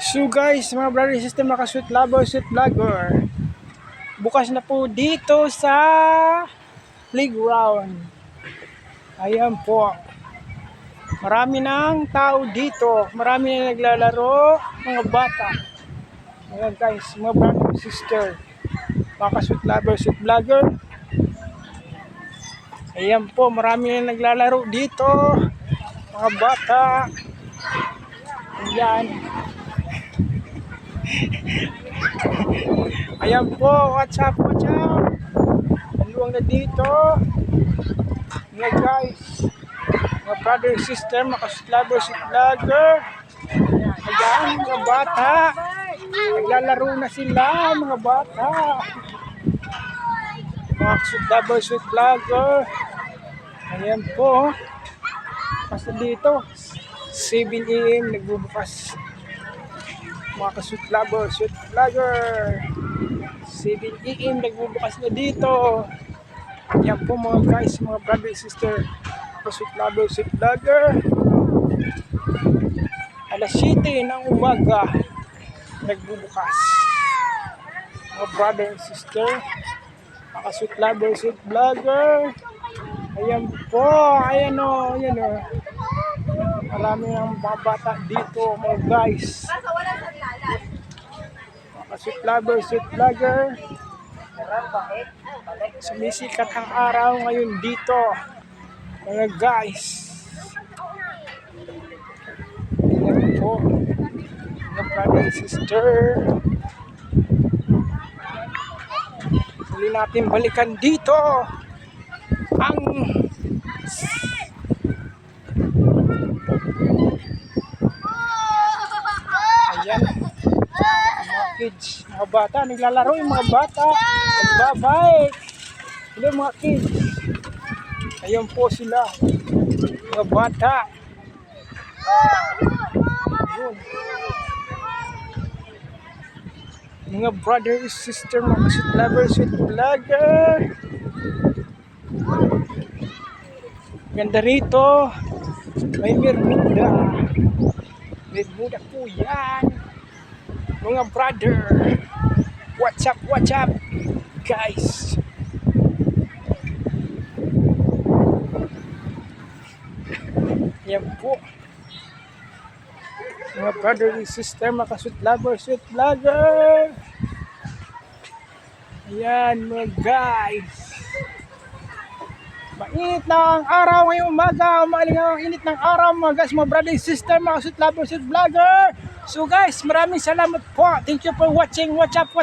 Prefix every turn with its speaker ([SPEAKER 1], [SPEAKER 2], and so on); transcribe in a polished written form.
[SPEAKER 1] So guys, mga brother and sister, mga sweet lover, sweet vlogger, bukas na po dito sa playground. Ayan po, marami ng tao dito, marami na naglalaro, mga bata. Ayan guys, mga brother and sister, mga sweet lover, sweet vlogger. Ayan po, marami na naglalaro dito, mga bata. Ayan. Ayan po, what's up? Maluwang na dito. Ayan guys, mga brother, sister, mga lover, vlogger. Ayan, mga bata. Naglalaro na sila, mga bata. Mga lover, vlogger. Ayan po. Basta dito, 7 AM nagbubukas. Mga ka-sweet lover, sweet vlogger, 7 AM nagbubukas na dito. Yan po mga guys, mga brother and sister, ka-sweet lover, sweet vlogger. Alas 7 ng umaga nagbubukas. Mga brother and sister, mga ka-sweet lover, sweet vlogger. Ayan po, ayan o, ayan o. Marami ng mga bata dito mga guys. Mga sweet lover, sweet vlogger. Sumisikat ang araw ngayon dito mga guys. Ayan po, mga brother and sister. Huli natin balikan dito ang ayan, mga kids, mga bata, naglalaro yung mga bata, nagbabike. Hello mga kids. Ayan po sila, mga bata. Ayun. Mga brother and sister, mga sweet lover, sweet vlogger. Ganda rito. May Bermuda. Bermuda po yan. Mga brother. What's up guys? Yan po. Mga brother and sister, mga sweet lover, sweet vlogger. Ayan mga guys. Mainit na ang araw ngayong umaga. Umaling ang init ng araw mga guys, mga brother and sister, mga sweet lover, sweet vlogger. So guys, maraming salamat po. Thank you for watching. Watch up.